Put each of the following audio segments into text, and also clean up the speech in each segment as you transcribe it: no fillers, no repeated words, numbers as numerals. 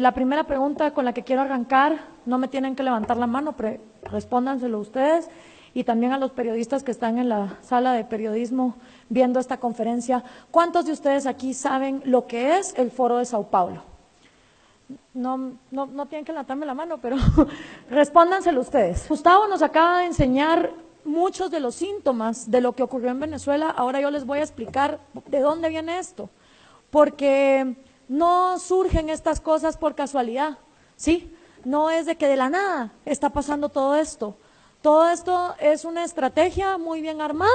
La primera pregunta con la que quiero arrancar, no me tienen que levantar la mano, pero respóndanselo ustedes y también a los periodistas que están en la sala de periodismo viendo esta conferencia. ¿Cuántos de ustedes aquí saben lo que es el Foro de Sao Paulo? No tienen que levantarme la mano, pero respóndanselo ustedes. Gustavo nos acaba de enseñar muchos de los síntomas de lo que ocurrió en Venezuela. Ahora yo les voy a explicar de dónde viene esto, porque no surgen estas cosas por casualidad, ¿sí? No es de que de la nada está pasando todo esto. Todo esto es una estrategia muy bien armada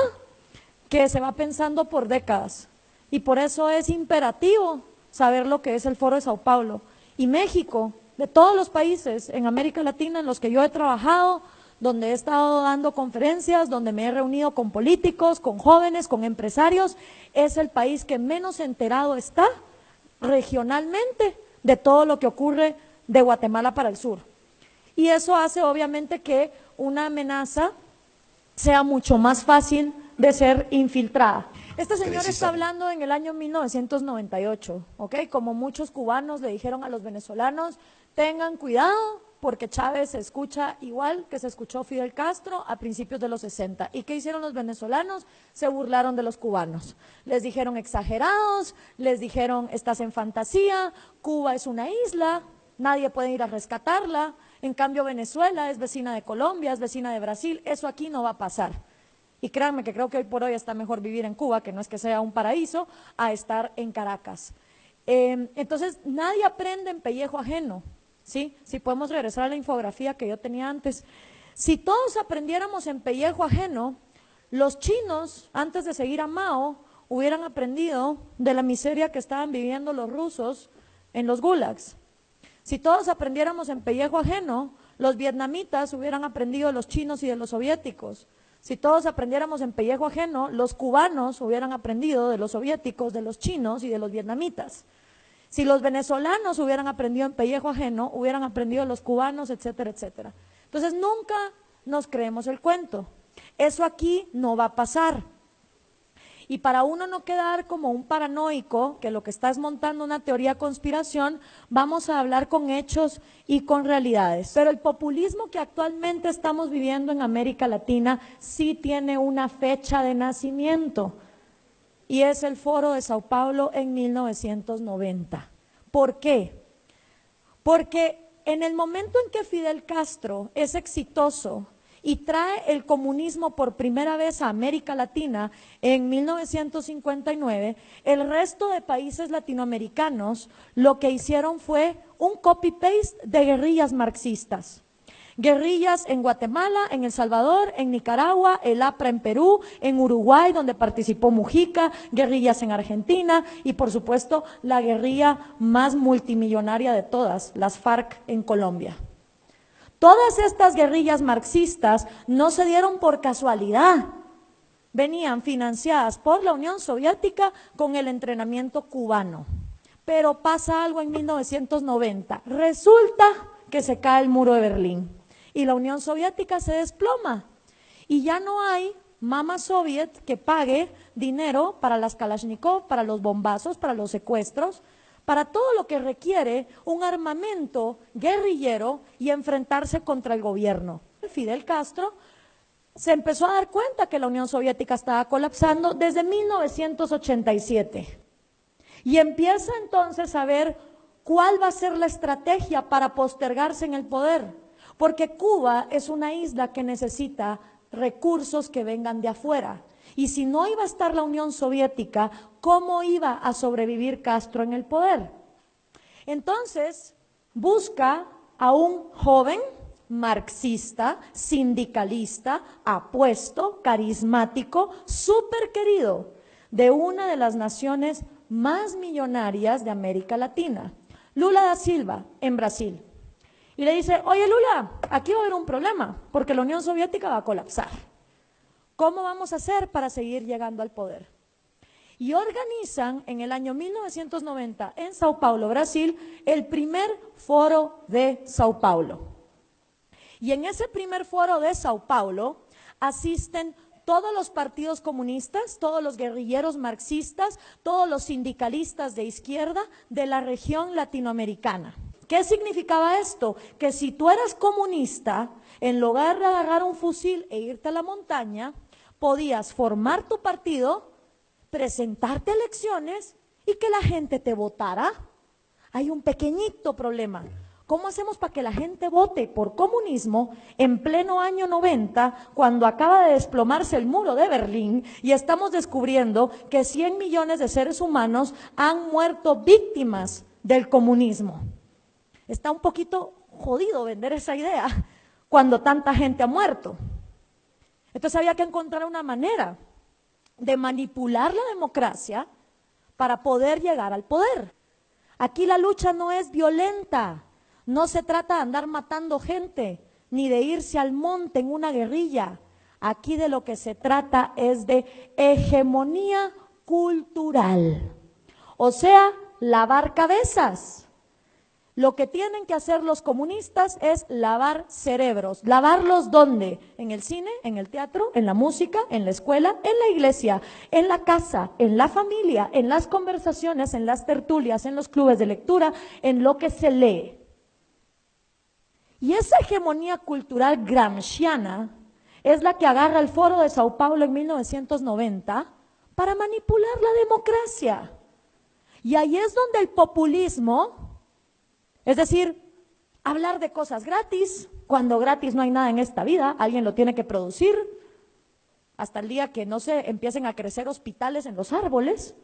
que se va pensando por décadas y por eso es imperativo saber lo que es el Foro de Sao Paulo. Y México, de todos los países en América Latina en los que yo he trabajado, donde he estado dando conferencias, donde me he reunido con políticos, con jóvenes, con empresarios, es el país que menos enterado está regionalmente de todo lo que ocurre de Guatemala para el sur. Y eso hace obviamente que una amenaza sea mucho más fácil de ser infiltrada. Este señor está hablando en el año 1998, ¿ok? Como muchos cubanos le dijeron a los venezolanos, tengan cuidado porque Chávez se escucha igual que se escuchó Fidel Castro a principios de los 60. ¿Y qué hicieron los venezolanos? Se burlaron de los cubanos. Les dijeron exagerados, les dijeron estás en fantasía, Cuba es una isla, nadie puede ir a rescatarla, en cambio Venezuela es vecina de Colombia, es vecina de Brasil, eso aquí no va a pasar. Y créanme que creo que hoy por hoy está mejor vivir en Cuba, que no es que sea un paraíso, a estar en Caracas. Entonces, nadie aprende en pellejo ajeno, ¿sí? Si podemos regresar a la infografía que yo tenía antes. Si todos aprendiéramos en pellejo ajeno, los chinos, antes de seguir a Mao, hubieran aprendido de la miseria que estaban viviendo los rusos en los gulags. Si todos aprendiéramos en pellejo ajeno, los vietnamitas hubieran aprendido de los chinos y de los soviéticos. Si todos aprendiéramos en pellejo ajeno, los cubanos hubieran aprendido de los soviéticos, de los chinos y de los vietnamitas. Si los venezolanos hubieran aprendido en pellejo ajeno, hubieran aprendido de los cubanos, etcétera, etcétera. Entonces nunca nos creemos el cuento. Eso aquí no va a pasar. Y para uno no quedar como un paranoico, que lo que está es montando una teoría de conspiración, vamos a hablar con hechos y con realidades. Pero el populismo que actualmente estamos viviendo en América Latina sí tiene una fecha de nacimiento, y es el Foro de Sao Paulo en 1990. ¿Por qué? Porque en el momento en que Fidel Castro es exitoso y trae el comunismo por primera vez a América Latina en 1959, el resto de países latinoamericanos lo que hicieron fue un copy-paste de guerrillas marxistas. Guerrillas en Guatemala, en El Salvador, en Nicaragua, el APRA en Perú, en Uruguay, donde participó Mujica, guerrillas en Argentina y, por supuesto, la guerrilla más multimillonaria de todas, las FARC en Colombia. Todas estas guerrillas marxistas no se dieron por casualidad, venían financiadas por la Unión Soviética con el entrenamiento cubano. Pero pasa algo en 1990, resulta que se cae el muro de Berlín y la Unión Soviética se desploma y ya no hay mama soviet que pague dinero para las Kalashnikov, para los bombazos, para los secuestros, para todo lo que requiere un armamento guerrillero y enfrentarse contra el gobierno. Fidel Castro se empezó a dar cuenta que la Unión Soviética estaba colapsando desde 1987 y empieza entonces a ver cuál va a ser la estrategia para postergarse en el poder, porque Cuba es una isla que necesita recursos que vengan de afuera. Y si no iba a estar la Unión Soviética, ¿cómo iba a sobrevivir Castro en el poder? Entonces, busca a un joven marxista, sindicalista, apuesto, carismático, súper querido, de una de las naciones más millonarias de América Latina, Lula da Silva, en Brasil. Y le dice, oye Lula, aquí va a haber un problema, porque la Unión Soviética va a colapsar. ¿Cómo vamos a hacer para seguir llegando al poder? Y organizan en el año 1990 en Sao Paulo, Brasil, el primer foro de Sao Paulo. Y en ese primer foro de Sao Paulo asisten todos los partidos comunistas, todos los guerrilleros marxistas, todos los sindicalistas de izquierda de la región latinoamericana. ¿Qué significaba esto? Que si tú eras comunista, en lugar de agarrar un fusil e irte a la montaña, podías formar tu partido, presentarte a elecciones y que la gente te votara. Hay un pequeñito problema. ¿Cómo hacemos para que la gente vote por comunismo en pleno año 90, cuando acaba de desplomarse el muro de Berlín y estamos descubriendo que 100 millones de seres humanos han muerto víctimas del comunismo? Está un poquito jodido vender esa idea cuando tanta gente ha muerto. Entonces había que encontrar una manera de manipular la democracia para poder llegar al poder. Aquí la lucha no es violenta, no se trata de andar matando gente, ni de irse al monte en una guerrilla. Aquí de lo que se trata es de hegemonía cultural, o sea, lavar cabezas. Lo que tienen que hacer los comunistas es lavar cerebros. ¿Lavarlos dónde? En el cine, en el teatro, en la música, en la escuela, en la iglesia, en la casa, en la familia, en las conversaciones, en las tertulias, en los clubes de lectura, en lo que se lee. Y esa hegemonía cultural gramsciana es la que agarra el Foro de Sao Paulo en 1990 para manipular la democracia. Y ahí es donde el populismo, es decir, hablar de cosas gratis, cuando gratis no hay nada en esta vida, alguien lo tiene que producir, hasta el día que no se empiecen a crecer hospitales en los árboles,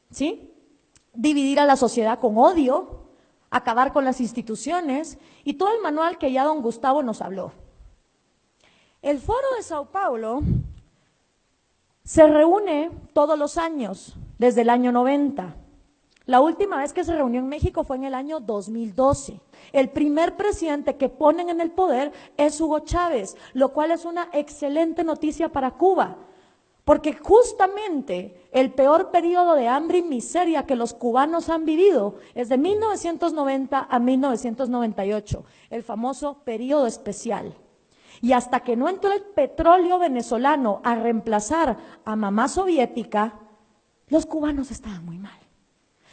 ¿sí? Dividir a la sociedad con odio, acabar con las instituciones y todo el manual que ya don Gustavo nos habló. El Foro de Sao Paulo se reúne todos los años, desde el año 90. La última vez que se reunió en México fue en el año 2012. El primer presidente que ponen en el poder es Hugo Chávez, lo cual es una excelente noticia para Cuba, porque justamente el peor periodo de hambre y miseria que los cubanos han vivido es de 1990 a 1998, el famoso periodo especial. Y hasta que no entró el petróleo venezolano a reemplazar a mamá soviética, los cubanos estaban muy mal.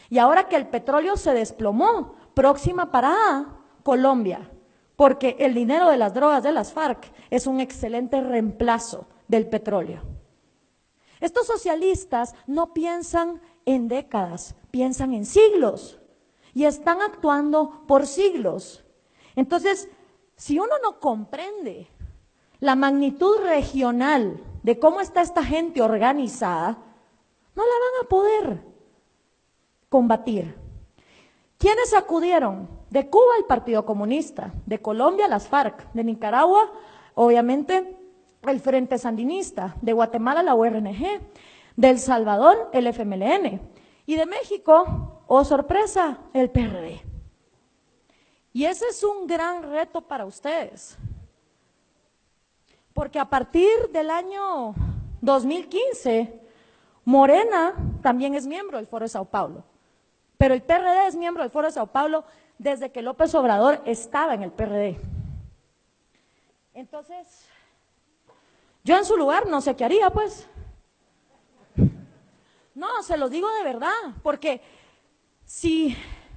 Y ahora que el petróleo se desplomó, próxima parada, Colombia, porque el dinero de las drogas de las FARC es un excelente reemplazo del petróleo. Estos socialistas no piensan en décadas, piensan en siglos y están actuando por siglos. Entonces, si uno no comprende la magnitud regional de cómo está esta gente organizada, no la van a poder combatir. ¿Quiénes acudieron? De Cuba el Partido Comunista, de Colombia las FARC, de Nicaragua obviamente el Frente Sandinista, de Guatemala la URNG, de El Salvador el FMLN y de México, oh sorpresa, el PRD. Y ese es un gran reto para ustedes, porque a partir del año 2015, Morena también es miembro del Foro de Sao Paulo. Pero el PRD es miembro del Foro de Sao Paulo desde que López Obrador estaba en el PRD. Entonces, yo en su lugar no sé qué haría, pues. No, se lo digo de verdad, porque si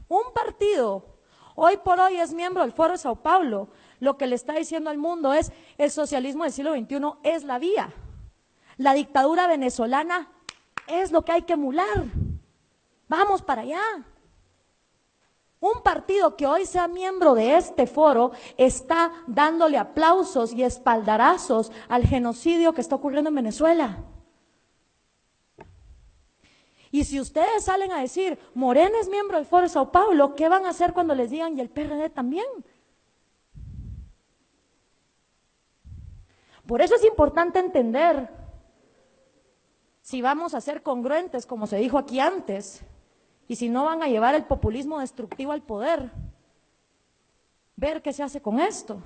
un partido hoy por hoy es miembro del Foro de Sao Paulo, lo que le está diciendo al mundo es: el socialismo del siglo XXI es la vía. La dictadura venezolana es lo que hay que emular. Vamos para allá. Un partido que hoy sea miembro de este foro está dándole aplausos y espaldarazos al genocidio que está ocurriendo en Venezuela. Y si ustedes salen a decir, Morena es miembro del Foro de Sao Paulo, ¿qué van a hacer cuando les digan y el PRD también? Por eso es importante entender, si vamos a ser congruentes, como se dijo aquí antes, y si no van a llevar el populismo destructivo al poder, ver qué se hace con esto.